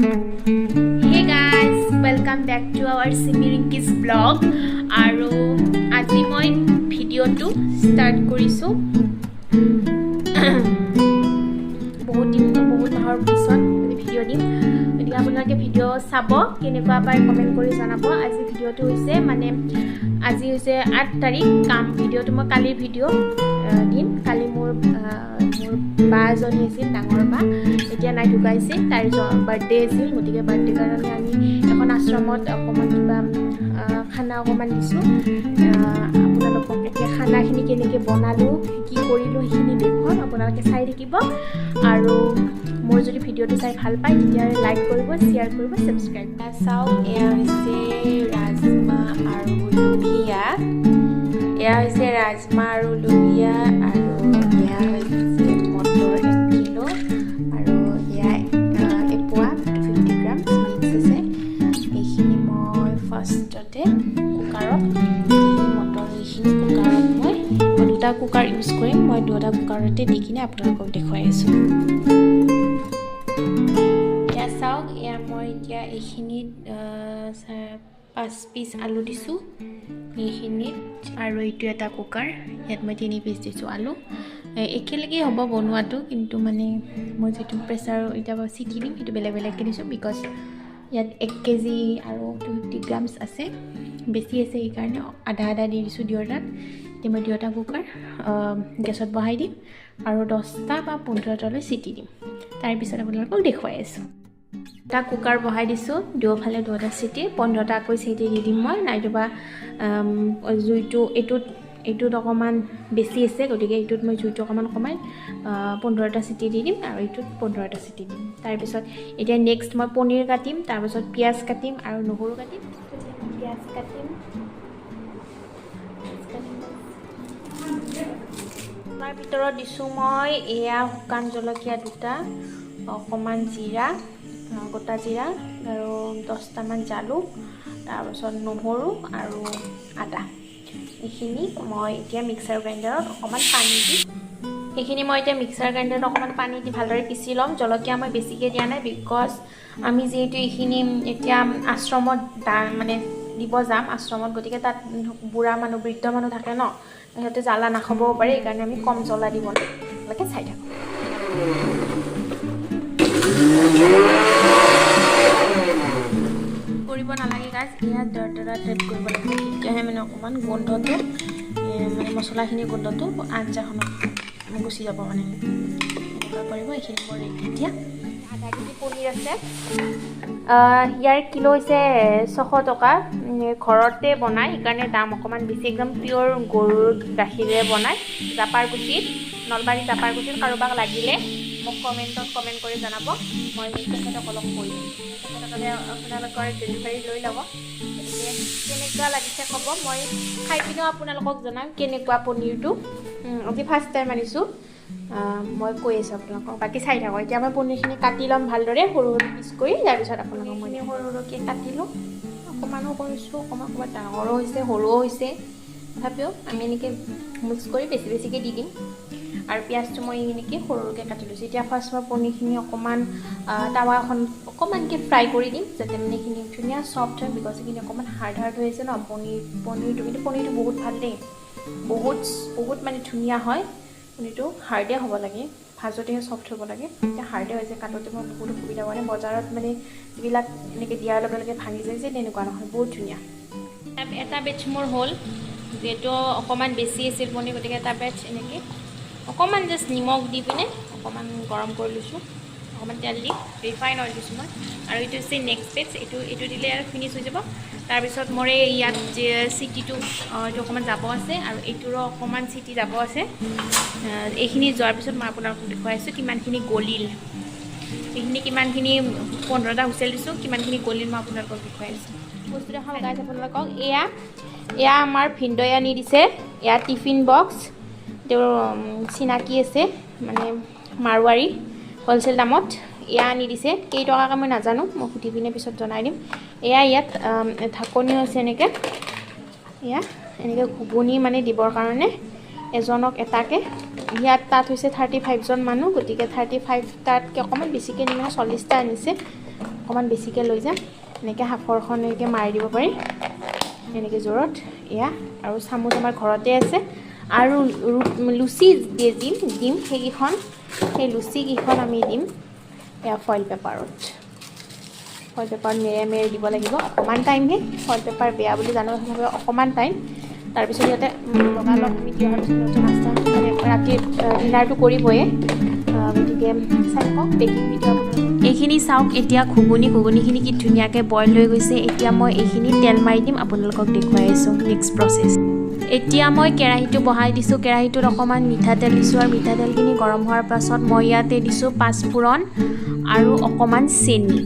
Hey guys, welcome back to our Simirinki's vlog. আৰু আজি মই ভিডিওটো ষ্টাৰ্ট কৰিছো বহুত মাহৰ পিছত ভিডিও দিম। গতিকে আপোনালোকে ভিডিও চাব, কেনেকুৱা পায় কমেন্ট কৰি জনাব। আজি ভিডিওটো হৈছে আজি হৈছে 8 তাৰিখ। কাম ভিডিওটো মই কালিৰ ভিডিও দিম। কালি মোৰ বা এজনী আছিল, ডাঙৰ বা, এতিয়া নাই ঢুকাইছে। তাইৰ বাৰ্থডে আছিল, গতিকে বাৰ্থডে কাৰণে আমি এখন আশ্ৰমত অকণমান কিবা খানা অকণমান দিছোঁ। আপোনালোকক এতিয়া খানাখিনি কেনেকৈ বনালোঁ, কি কৰিলোঁ সেইখিনি দেখুৱাম। আপোনালোকে চাই থাকিব আৰু মোৰ যদি ভিডিওটো চাই ভাল পায় তেতিয়াহ'লে লাইক কৰিব, শ্বেয়াৰ কৰিব, ছাবস্ক্ৰাইব কৰিব। চাওক, এয়া হৈছে ৰাজমাহ আৰু লোহিয়া। এয়া হৈছে ৰাজমাহ আৰু লোহিয়া, আৰু এয়া হৈছে মটৰ 1 কিলো, আৰু এয়া এপোৱা 50 গ্ৰাম মিক্স আছে। এইখিনি মই ফাৰ্ষ্টতে কুকাৰত, মটৰ এইখিনি কুকাৰত মই 2টা কুকাৰ ইউজ কৰিম। মই 2টা কুকাৰতে দি কিনে আপোনালোকক দেখুৱাই আছোঁ। এয়া চাওক, এয়া মই এতিয়া এইখিনিত 5 পিচ আলু দিছোঁ এইখিনিত, আৰু এইটো এটা কুকাৰ, ইয়াত মই 3 পিচ দিছোঁ আলু। একেলগেই হ'ব বনোৱাটো, কিন্তু মানে মই যিটো প্ৰেছাৰ এতিয়া চিটি দিম সেইটো বেলেগ বেলেগকৈ দিছোঁ, বিকজ ইয়াত 1 কেজি আৰু 250 গ্ৰামছ আছে, বেছি আছে, সেইকাৰণে আধা দি দিছোঁ 2টাত। এতিয়া মই 2টা কুকাৰ গেছত বহাই দিম আৰু 10টা বা 15টালৈ চিটি দিম। তাৰপিছত আপোনালোকক দেখুৱাই আছোঁ। এটা কুকাৰ বহাই দিছোঁ, দুয়োফালে 2টা চিটি, 15টাকৈ চিটি দি দিম মই। নাইটোবা জুইটো এইটোত অকণমান বেছি আছে, গতিকে এইটোত মই জুইটো অকণমান কমাই 15টা চিটি দি দিম, আৰু এইটোত 15টা চিটি দিম। তাৰপিছত এতিয়া নেক্সট মই পনীৰ কাটিম, তাৰপিছত পিঁয়াজ কাটিম আৰু নহৰু কাটিম। পিঁয়াজ কাটিম, তাৰ ভিতৰত দিছোঁ মই এয়া শুকান জলকীয়া 2টা, অকণমান জিৰা, গোটা জিৰা, আৰু 10টামান জালুক, তাৰপিছত নহৰু আৰু আদা। এইখিনি মই এতিয়া মিক্সাৰ গ্ৰাইণ্ডাৰত অকণমান পানী দি ভালদৰে পিচি ল'ম। জলকীয়া মই বেছিকৈ দিয়া নাই, বিকজ আমি যিহেতু এইখিনি এতিয়া আশ্ৰমত মানে দিব যাম আশ্ৰমত, গতিকে তাত বুঢ়া মানুহ, বৃদ্ধ মানুহ থাকে ন, সিহঁতে জ্বালা নাখাবও পাৰে, সেইকাৰণে আমি কম জ্বলা দিব লাগে। আপোনালোকে চাই থাকক। কৰিব নালাগে গাইজ, এয়া দৰদৰা টাইপ কৰিব লাগে, তেতিয়াহে মানে অকণমান গোন্ধটো, মানে মছলাখিনিৰ গোন্ধটো আঞ্জাখনত গুচি যাব, মানে এনেকুৱা কৰিব। এইখিনি মোৰ ৰেডি। এতিয়া আধা কেজি পনীৰ আছে, ইয়াৰ কিলো হৈছে 600 টকা। ঘৰতে বনায়, সেইকাৰণে দাম অকণমান বেছি। একদম পিয়'ৰ গৰুৰ গাখীৰে বনায়, জাপাৰকুচিত, নলবাৰী জাপাৰকুচিত। কাৰোবাক লাগিলে মোক কমেণ্ট কৰি জনাব, মই তেখেতক অলপ কৈ দিম। তেখেতসকলে আপোনালোকৰ ডেলিভাৰী লৈ ল'ব। গতিকে কেনেকুৱা লাগিছে ক'ব, মই খাই পিনেও আপোনালোকক জনাম কেনেকুৱা পনীৰটো। আজি ফাৰ্ষ্ট টাইম আনিছোঁ, মই কৈ আছোঁ আপোনালোকক, বাকী চাই থাকক। এতিয়া মই পনীৰখিনি কাটি ল'ম ভালদৰে, সৰু সৰু পিচ কৰি। তাৰপিছত আপোনালোকক মই সৰু সৰুকৈ কাটিলোঁ, অকণমানো কৰিছোঁ, অকণমান ডাঙৰো হৈছে, সৰুও হৈছে। তথাপিও আমি এনেকৈ মিক্স কৰি বেছিকৈ দি দিম। আৰু পিঁয়াজটো মই এনেকৈ সৰু সৰুকৈ কাটি লৈছোঁ। এতিয়া ফাৰ্ষ্ট মই পনীৰখিনি অকণমান টাৱাখন অকণমানকৈ ফ্ৰাই কৰি দিম, যাতে মানে এইখিনি ধুনীয়া চফ্ট হয়, বিকজ এইখিনি অকণমান হাৰ্ড হৈ আছে ন পনীৰটো। কিন্তু পনীৰটো বহুত ভাল দেই, বহুত মানে ধুনীয়া হয়। পনীৰটো হাৰ্ডে হ'ব লাগে, ভাজতেহে চফ্ট হ'ব লাগে। এতিয়া হাৰ্ডে হৈছে, কাটোতে মই বহুত অসুবিধা হোৱা নাই। বজাৰত মানে যিবিলাক এনেকৈ দিয়াৰ লগে লগে ভাঙি যায় যে, তেনেকুৱা নহয়, বহুত ধুনীয়া। এটা বেটছ মোৰ হ'ল, যিহেতু অকণমান বেছি আছিল পনীৰ, গতিকে এটা বেটছ এনেকৈ অকণমান জাষ্ট নিমখ দি পিনে অকণমান গৰম কৰি লৈছোঁ, অকণমান তেল দি, ৰিফাইন অইল দিছোঁ মই। আৰু এইটো হৈছে নেক্সট বেটছ, এইটো দিলে আৰু ফিনিছ হৈ যাব। তাৰপিছত মোৰ ইয়াত যে চিটিটো এইটো অকণমান যাব আছে, আৰু এইটোৰো অকণমান চিটি যাব আছে। এইখিনি যোৱাৰ পিছত মই আপোনালোকক দেখুৱাইছোঁ কিমানখিনি গলিল। এইখিনি কিমানখিনি 15টা হুইচেল দিছোঁ, কিমানখিনি গলিল মই আপোনালোকক দেখুৱাইছোঁ। বস্তু দেখাওঁ গাইজ আপোনালোকক, এয়া আমাৰ ভিনদেউয়ে আনি দিছে। এয়া টিফিন বক্স, তেওঁৰ চিনাকি আছে, মানে মাৰোৱাৰী, হ'লচেল দামত এয়া আনি দিছে। কেইটকাকৈ মই নাজানো, মই সুধি পিনে পিছত জনাই দিম। এয়া ইয়াত ঢাকনিও আছে, এনেকৈ ঘুগুনি মানে দিবৰ কাৰণে এজনক এটাকৈ ইয়াত তাত হৈছে 35 জন মানুহ গতিকে 35 তাতকৈ অকণমান বেছিকৈ নিম 40টা আনিছে অকণমান বেছিকৈ লৈ যাম এনেকৈ হাফৰখনলৈকে মাৰি দিব পাৰি এনেকৈ জোৰত এয়া আৰু চামুচ আমাৰ ঘৰতে আছে আৰু লুচি দিম সেইকেইখন সেই লুচিকেইখন আমি দিম এয়া ফইল পেপাৰত মেৰে দিব লাগিব অকণমান টাইমহে ফইল পেপাৰ বেয়া বুলি জানো অকণমান টাইম তাৰপিছত ইয়াতে লগালগ আমি দিয়াৰ পিছত নাস্তা ৰাতি ডিনাৰটো কৰিবই গতিকে চাই লওক পেকিং ভিডিঅ' এইখিনি চাওক এতিয়া ঘুগুনিখিনি কি ধুনীয়াকৈ বইল হৈ গৈছে এতিয়া মই এইখিনি তেল মাৰি দিম আপোনালোকক দেখুৱাই আছোঁ নেক্সট প্ৰচেছ এতিয়া মই কেৰাহীটো বহাই দিছোঁ কেৰাহীটোত অকণমান মিঠাতেল দিছোঁ আৰু মিঠাতেলখিনি গৰম হোৱাৰ পাছত মই ইয়াতে দিছোঁ পাঁচফোৰণ আৰু অকণমান চেনি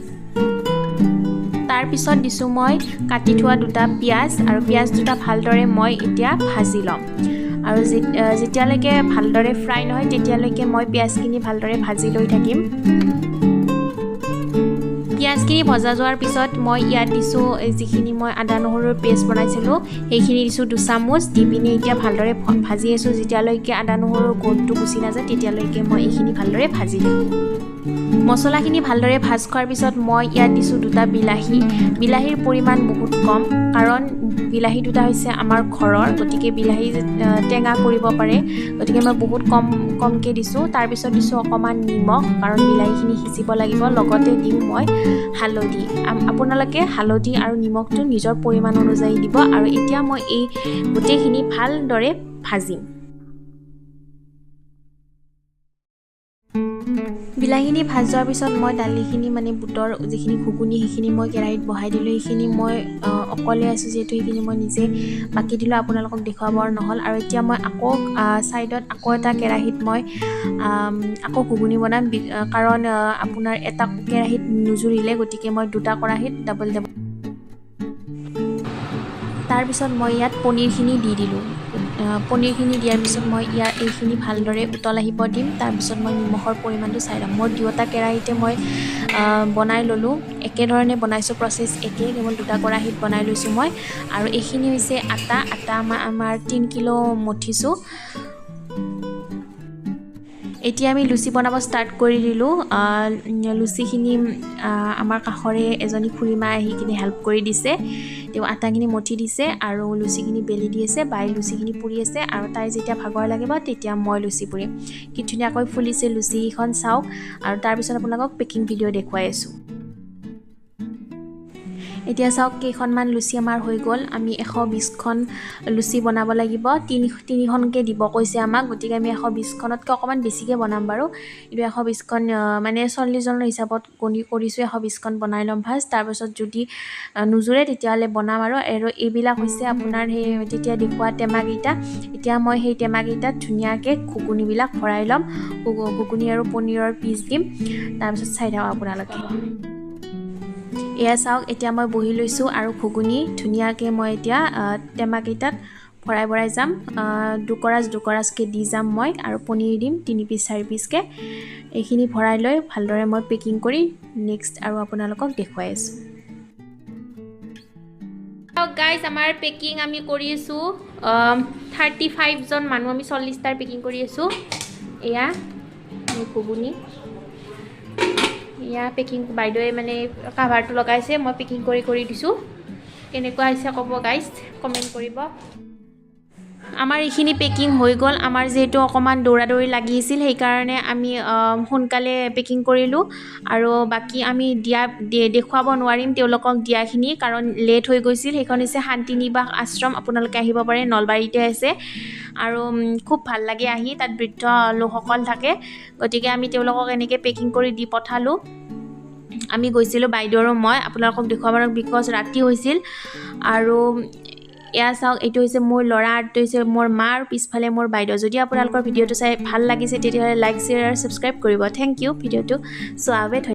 তাৰপিছত দিছোঁ মই কাটি থোৱা দুটা পিঁয়াজ আৰু পিঁয়াজ দুটা ভালদৰে মই এতিয়া ভাজি ল'ম আৰু যেতিয়ালৈকে ভালদৰে ফ্ৰাই নহয় তেতিয়ালৈকে মই পিঁয়াজখিনি ভালদৰে ভাজি লৈ থাকিম পিঁয়াজখিনি ভজা যোৱাৰ পিছত মই ইয়াত দিছোঁ যিখিনি মই আদা নহৰুৰ পেষ্ট বনাইছিলোঁ সেইখিনি দিছোঁ 2 চামুচ দি পিনে এতিয়া ভালদৰে ভাজি আছোঁ যেতিয়ালৈকে আদা নহৰুৰ গোন্ধটো গুচি নাযায় তেতিয়ালৈকে মই এইখিনি ভালদৰে ভাজি দিম মছলাখিনি ভালদৰে ভাজ খোৱাৰ পিছত মই ইয়াত দিছোঁ 2টা বিলাহীৰ পৰিমাণ বহুত কম কাৰণ বিলাহী দুটা হৈছে আমাৰ ঘৰৰ গতিকে বিলাহী টেঙা কৰিব পাৰে গতিকে মই বহুত কমকৈ দিছোঁ তাৰপিছত দিছোঁ অকণমান নিমখ কাৰণ বিলাহীখিনি সিজিব লাগিব লগতে দিম মই হালধি আপোনালোকে হালধি আৰু নিমখটো নিজৰ পৰিমাণ অনুযায়ী দিব আৰু এতিয়া মই এই গোটেইখিনি ভালদৰে ভাজিম বিলাহীখিনি ভাজোৱাৰ পিছত মই দালিখিনি মানে বুটৰ যিখিনি ঘুগুনি সেইখিনি মই কেৰাহীত বহাই দিলোঁ সেইখিনি মই অকলে আছোঁ যিহেতু সেইখিনি মই নিজে বাকি দিলোঁ আপোনালোকক দেখুৱাবৰ নহ'ল আৰু এতিয়া মই আকৌ ছাইডত আকৌ এটা কেৰাহীত মই আকৌ ঘুগুনি বনাম কাৰণ আপোনাৰ এটা কেৰাহীত নুজুৰিলে গতিকে মই 2টা কেৰাহীত ডাবল তাৰপিছত মই ইয়াত পনীৰখিনি দি দিলোঁ পনীৰখিনি দিয়াৰ পিছত মই এইখিনি ভালদৰে উতল আহিব দিম তাৰপিছত মই নিমখৰ পৰিমাণটো চাই ল'ম মই 2টা কেৰাহীতে মই বনাই ল'লোঁ একেধৰণে বনাইছোঁ প্ৰচেছ একে কেৱল 2টা কেৰাহীত বনাই লৈছোঁ মই আৰু এইখিনি হৈছে আটা আমাৰ 3 কিলো মঠিছোঁ এতিয়া আমি লুচি বনাব ষ্টাৰ্ট কৰি দিলোঁ লুচিখিনি আমাৰ কাষৰে এজনী খুৰীমা আহি কিনে হেল্প কৰি দিছে তেওঁ আটাখিনি মঠি দিছে আৰু লুচিখিনি বেলি দি আছে বাই লুচিখিনি পুৰি আছে আৰু তাই যেতিয়া ভাগৰ লাগিব তেতিয়া মই লুচি পুৰিম কি ধুনীয়াকৈ ফুলিছে লুচিখন চাওক আৰু তাৰপিছত আপোনালোকক পেকিং ভিডিঅ' দেখুৱাই আছোঁ এতিয়া চাওক কেইখনমান লুচি আমাৰ হৈ গ'ল আমি 120খন লুচি বনাব লাগিব তিনিখনকৈ দিব কৈছে আমাক গতিকে আমি 120খনতকৈ অকণমান বেছিকৈ বনাম বাৰু কিন্তু 120খন মানে 40 জনৰ হিচাপত গণি কৰিছোঁ 120খন বনাই ল'ম ফাৰ্ষ্ট তাৰপিছত যদি নুজুৰে তেতিয়াহ'লে বনাম আৰু এইবিলাক হৈছে আপোনাৰ সেই তেতিয়া দেখুওৱা টেমাকেইটা এতিয়া মই সেই টেমাকেইটাত ধুনীয়াকৈ ঘুগুনিবিলাক ভৰাই ল'ম ঘুগুনি আৰু পনীৰৰ পিচ দিম তাৰপিছত চাই থাকক আপোনালোকে এয়া চাওক এতিয়া মই বহি লৈছোঁ আৰু ঘুগুনি ধুনীয়াকৈ মই এতিয়া টেমাকেইটাত ভৰাই যাম দুকৰাজকৈ দি যাম মই আৰু পনীৰ দিম 3 পিচ 4 পিচকৈ এইখিনি ভৰাই লৈ ভালদৰে মই পেকিং কৰি নেক্সট আৰু আপোনালোকক দেখুৱাই আছোঁ গাইজ আমাৰ পেকিং আমি কৰি আছোঁ 35 জন মানুহ আমি 40টাৰ পেকিং কৰি আছোঁ এয়া ঘুগুনি এয়া পেকিং বাইদেৱে মানে কাভাৰটো লগাইছে মই পেকিং কৰি দিছোঁ কেনেকুৱা হৈছে ক'ব গাইজ কমেণ্ট কৰিব আমাৰ এইখিনি পেকিং হৈ গ'ল আমাৰ যেহেতু অকণমান দৌৰা লাগি আছিল সেইকাৰণে আমি সোনকালে পেকিং কৰিলোঁ আৰু বাকী আমি দেখুৱাব নোৱাৰিম তেওঁলোকক দিয়াখিনি কাৰণ লেট হৈ গৈছিল সেইখন হৈছে শান্তি নিবাস আশ্ৰম আপোনালোকে আহিব পাৰে নলবাৰীতে আছে আৰু খুব ভাল লাগে আহি তাত বৃদ্ধ লোকসকল থাকে গতিকে আমি তেওঁলোকক এনেকৈ পেকিং কৰি দি পঠালোঁ আমি গৈছিলোঁ বাইদেউ আৰু মই আপোনালোকক দেখুৱাবৰ বিকজ ৰাতি হৈছিল আৰু এয়া চাওক এইটো হৈছে মোৰ ল'ৰা আৰু এইটো হৈছে মোৰ মা আৰু পিছফালে মোৰ বাইদেউ যদি আপোনালোকৰ ভিডিঅ'টো চাই ভাল লাগিছে তেতিয়াহ'লে লাইক শ্বেয়াৰ আৰু ছাবস্ক্ৰাইব কৰিব থেংক ইউ ভিডিঅ'টো চোৱাৰ বাবে